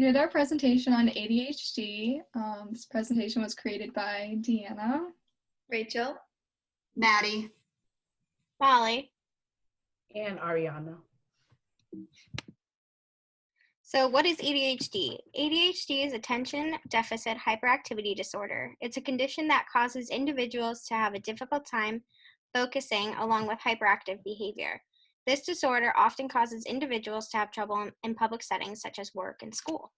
We did our presentation on ADHD. This presentation was created by Deanna, Rachel, Maddie, Molly. and Ariana. So what is ADHD? ADHD is attention deficit hyperactivity disorder. It's a condition that causes individuals to have a difficult time focusing along with hyperactive behavior. This disorder often causes individuals to have trouble in public settings such as work and school.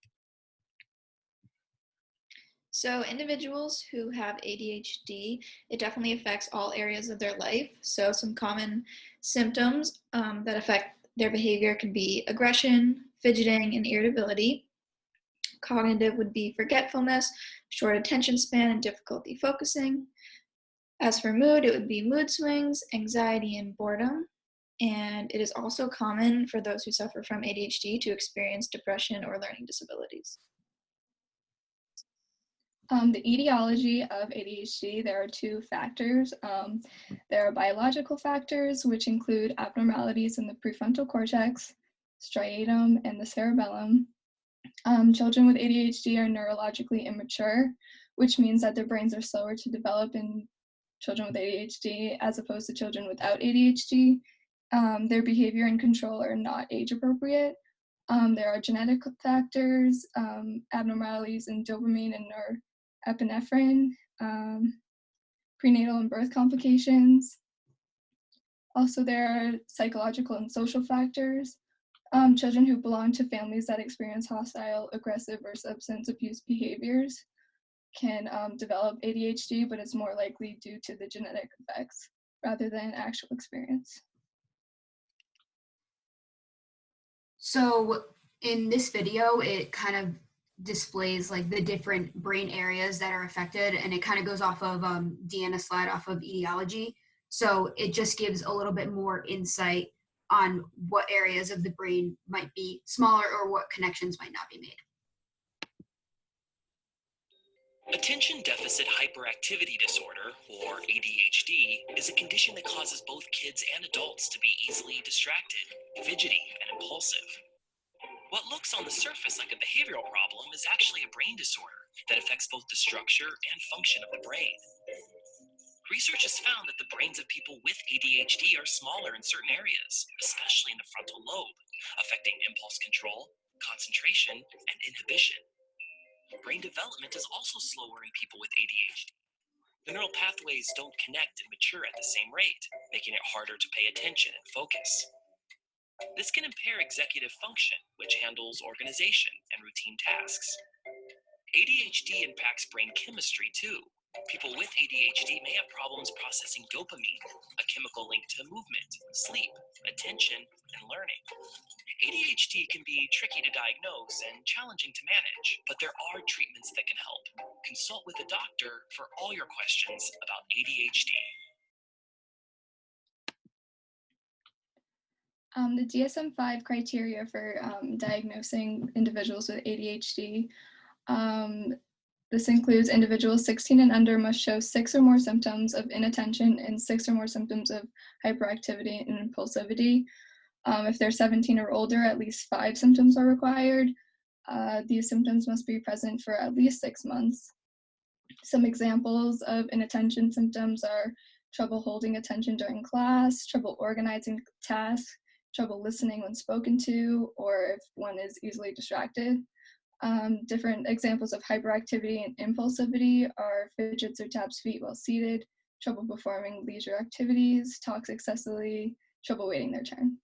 so individuals who have ADHD, it definitely affects all areas of their life. So some common symptoms that affect their behavior can be aggression, fidgeting, and irritability. Cognitive would be forgetfulness, short attention span, and difficulty focusing. As for mood, it would be mood swings, anxiety, and boredom. And it is also common for those who suffer from ADHD to experience depression or learning disabilities. The etiology of ADHD, there are two factors. There are biological factors, which include abnormalities in the prefrontal cortex, striatum, and the cerebellum. Children with ADHD are neurologically immature, which means that their brains are slower to develop in children with ADHD as opposed to children without ADHD. Their behavior and control are not age appropriate. There are genetic factors, abnormalities in dopamine and norepinephrine, prenatal and birth complications. Also, there are psychological and social factors. Children who belong to families that experience hostile, aggressive, or substance abuse behaviors can develop ADHD, but it's more likely due to the genetic effects rather than actual experience. so in this video, it kind of displays like the different brain areas that are affected, and it kind of goes off of Deanna's slide off of etiology. So it just gives a little bit more insight on what areas of the brain might be smaller or what connections might not be made. Attention Deficit Hyperactivity Disorder, or ADHD, is a condition that causes both kids and adults to be easily distracted, fidgety, and impulsive. What looks on the surface like a behavioral problem is actually a brain disorder that affects both the structure and function of the brain. Research has found that the brains of people with ADHD are smaller in certain areas, especially in the frontal lobe, affecting impulse control, concentration, and inhibition. Brain development is also slower in people with ADHD. The neural pathways don't connect and mature at the same rate, making it harder to pay attention and focus. This can impair executive function, which handles organization and routine tasks. ADHD impacts brain chemistry too. People with ADHD may have problems processing dopamine, a chemical linked to movement, sleep, attention, and learning. ADHD can be tricky to diagnose and challenging to manage, but there are treatments that can help. Consult with a doctor for all your questions about ADHD. The DSM-5 criteria for diagnosing individuals with ADHD. This includes individuals 16 and under must show 6 or more symptoms of inattention and 6 or more symptoms of hyperactivity and impulsivity. If they're 17 or older, at least 5 symptoms are required. These symptoms must be present for at least 6 months. Some examples of inattention symptoms are trouble holding attention during class, trouble organizing tasks, trouble listening when spoken to, or if one is easily distracted. Different examples of hyperactivity and impulsivity are fidgets or taps feet while seated, trouble performing leisure activities, talks excessively, trouble waiting their turn.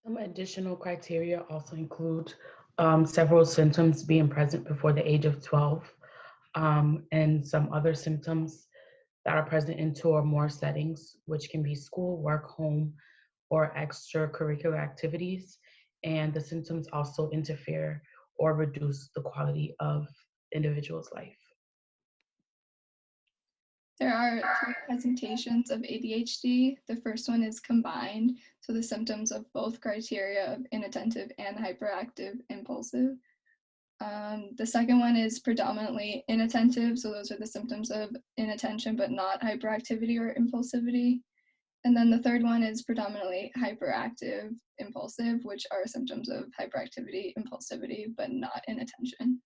Some additional criteria also include several symptoms being present before the age of 12, and some other symptoms that are present in 2 or more settings, which can be school, work, home, or extracurricular activities. And the symptoms also interfere or reduce the quality of individual's life. There are 3 presentations of ADHD. The first one is combined, so the symptoms of both criteria of inattentive and hyperactive impulsive. The second one is predominantly inattentive, so those are the symptoms of inattention but not hyperactivity or impulsivity. And then the third one is predominantly hyperactive, impulsive, which are symptoms of hyperactivity, impulsivity, but not inattention.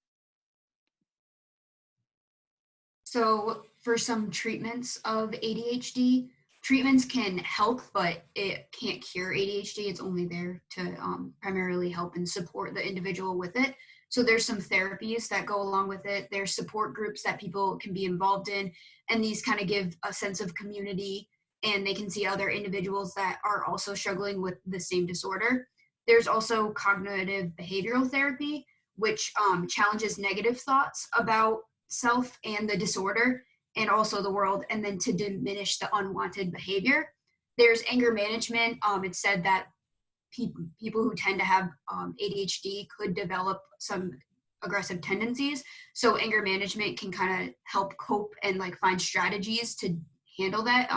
So for some treatments of ADHD, treatments can help, but it can't cure ADHD. It's only there to primarily help and support the individual with it. So there's some therapies that go along with it. There's support groups that people can be involved in, and these kind of give a sense of community, and they can see other individuals that are also struggling with the same disorder. There's also cognitive behavioral therapy, which challenges negative thoughts about self and the disorder and also the world, and then to diminish the unwanted behavior. There's anger management. It's said that people who tend to have ADHD could develop some aggressive tendencies. So anger management can kind of help cope and like find strategies to handle that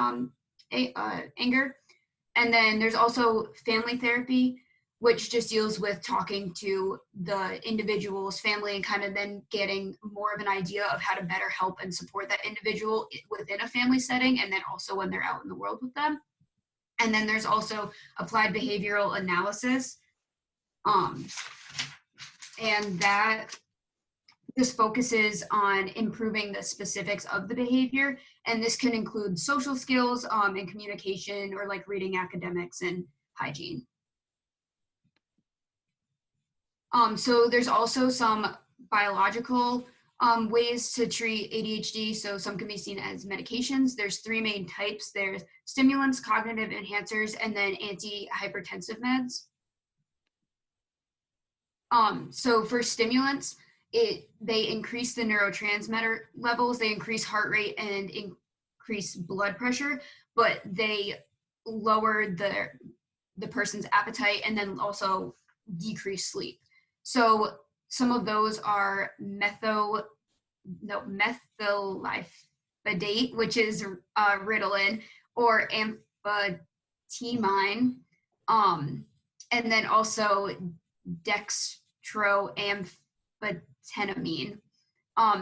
anger. And then there's also family therapy, which just deals with talking to the individual's family and kind of then getting more of an idea of how to better help and support that individual within a family setting, and then also when they're out in the world with them. And then there's also applied behavioral analysis. And that just focuses on improving the specifics of the behavior. And this can include social skills and communication, or like reading, academics, and hygiene. So there's also some biological ways to treat ADHD. So some can be seen as medications. There's three main types. There's stimulants, cognitive enhancers, and then antihypertensive meds. So for stimulants, they increase the neurotransmitter levels, they increase heart rate and increase blood pressure, but they lower the person's appetite and then also decrease sleep. So some of those are methylphenidate, which is Ritalin, or amphetamine, and then also dextroamphetamine.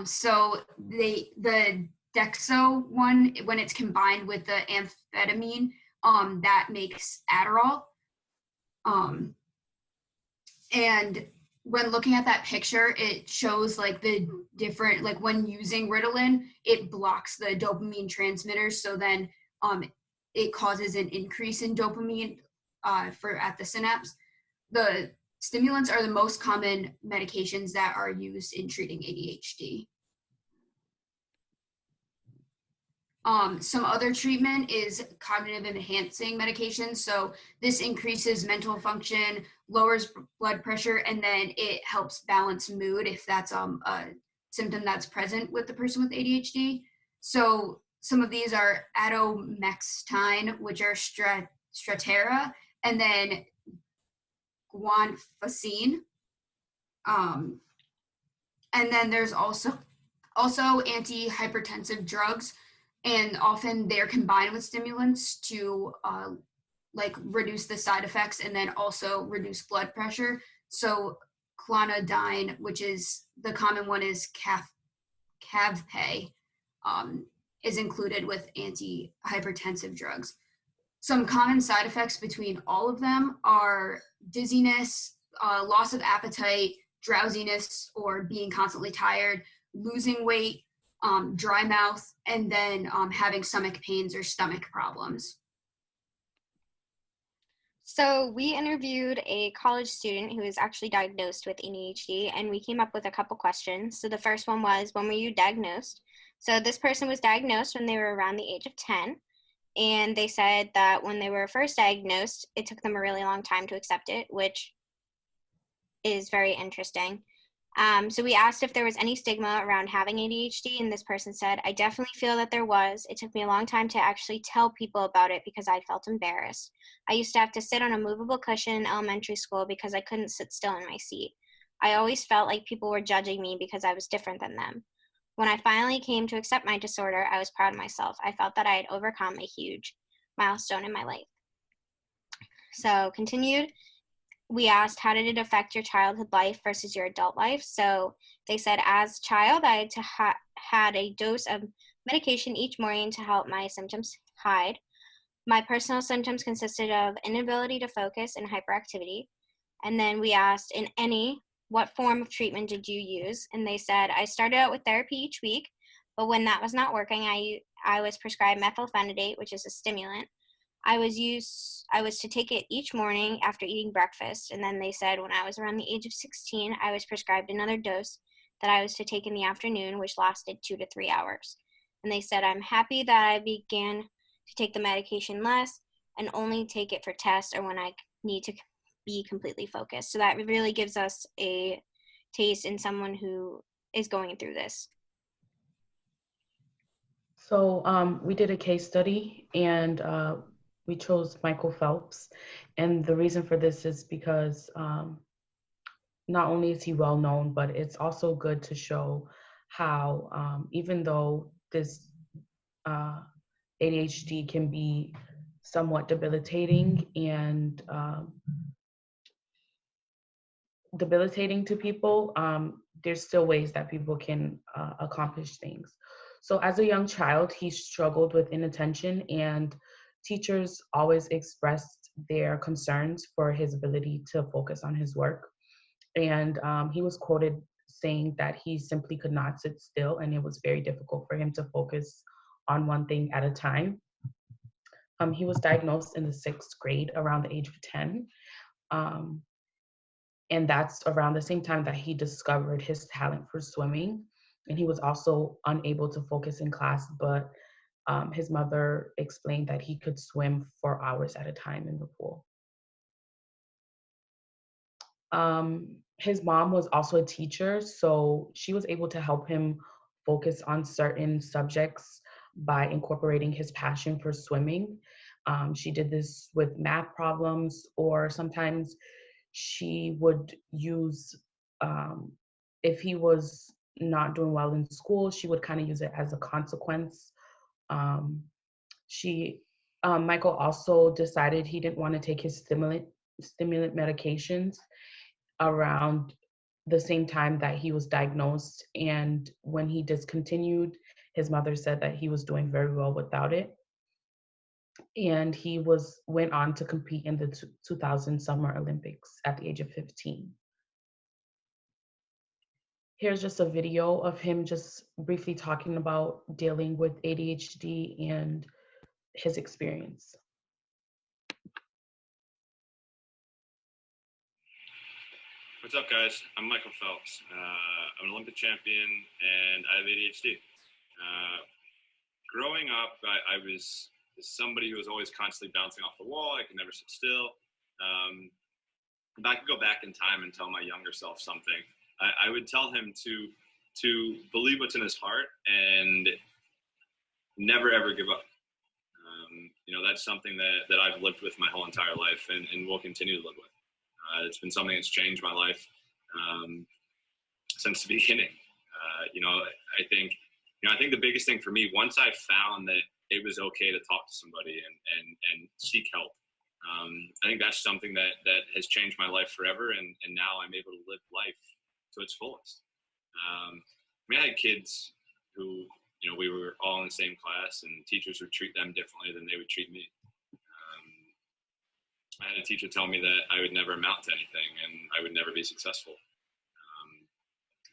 So the dexo one, when it's combined with the amphetamine, that makes Adderall. And when looking at that picture, it shows like the different, like when using Ritalin, it blocks the dopamine transmitters. So then it causes an increase in dopamine at the synapse. The stimulants are the most common medications that are used in treating ADHD. Some other treatment is cognitive enhancing medications. So this increases mental function, lowers blood pressure, and then it helps balance mood if that's a symptom that's present with the person with ADHD. So some of these are atomextine, which are Strattera, and then guanfacine. And then there's also antihypertensive drugs, and often they're combined with stimulants to like reduce the side effects and then also reduce blood pressure. So clonidine, which is the common one, is Cavpay, is included with antihypertensive drugs. Some common side effects between all of them are dizziness, loss of appetite, drowsiness or being constantly tired, losing weight, dry mouth, and then having stomach pains or stomach problems. So we interviewed a college student who is actually diagnosed with ADHD, and we came up with a couple questions. So the first one was, when were you diagnosed? So this person was diagnosed when they were around the age of 10. And they said that when they were first diagnosed, it took them a really long time to accept it, which is very interesting. So we asked if there was any stigma around having ADHD, and this person said, I definitely feel that there was. It took me a long time to actually tell people about it because I felt embarrassed. I used to have to sit on a movable cushion in elementary school because I couldn't sit still in my seat. I always felt like people were judging me because I was different than them. When I finally came to accept my disorder, I was proud of myself. I felt that I had overcome a huge milestone in my life. So continued. We asked, how did it affect your childhood life versus your adult life? So they said, as a child, I had a dose of medication each morning to help my symptoms hide. My personal symptoms consisted of inability to focus and hyperactivity. And then we asked, in any, what form of treatment did you use? And they said, I started out with therapy each week, but when that was not working, I was prescribed methylphenidate, which is a stimulant. I was to take it each morning after eating breakfast. And then they said when I was around the age of 16, I was prescribed another dose that I was to take in the afternoon, which lasted 2 to 3 hours. And they said, I'm happy that I began to take the medication less and only take it for tests or when I need to be completely focused. So that really gives us a taste in someone who is going through this. So we did a case study, and we chose Michael Phelps. And the reason for this is because not only is he well known, but it's also good to show how even though this ADHD can be somewhat debilitating and debilitating to people, there's still ways that people can accomplish things. So as a young child, he struggled with inattention, and teachers always expressed their concerns for his ability to focus on his work. And he was quoted saying that he simply could not sit still, and it was very difficult for him to focus on one thing at a time. He was diagnosed in the 6th grade around the age of 10. And that's around the same time that he discovered his talent for swimming. And he was also unable to focus in class, but his mother explained that he could swim for hours at a time in the pool. His mom was also a teacher, so she was able to help him focus on certain subjects by incorporating his passion for swimming. She did this with math problems, or sometimes she would use, if he was not doing well in school, she would kind of use it as a consequence. Michael also decided he didn't want to take his stimulant medications around the same time that he was diagnosed. And when he discontinued, his mother said that he was doing very well without it. And he went on to compete in the 2000 Summer Olympics at the age of 15. Here's just a video of him just briefly talking about dealing with ADHD and his experience. What's up, guys? I'm Michael Phelps. I'm an Olympic champion, and I have ADHD. Growing up, I was somebody who was always constantly bouncing off the wall. I could never sit still. If I could go back in time and tell my younger self something, I would tell him to believe what's in his heart and never ever give up. That's something that I've lived with my whole entire life and will continue to live with. It's been something that's changed my life since the beginning. I think the biggest thing for me, once I found that it was okay to talk to somebody and seek help, I think that's something that has changed my life forever. And now I'm able to live life to its fullest. I had kids who, we were all in the same class, and teachers would treat them differently than they would treat me. I had a teacher tell me that I would never amount to anything and I would never be successful.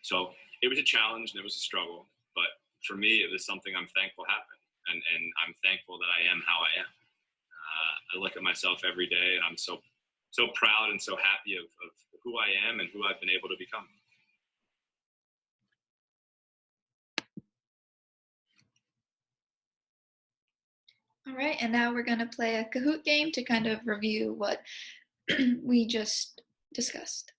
So it was a challenge and it was a struggle, but for me, it was something I'm thankful happened, and I'm thankful that I am how I am. I look at myself every day and I'm so proud and so happy of who I am and who I've been able to become. All right, and now we're going to play a Kahoot game to kind of review what we just discussed.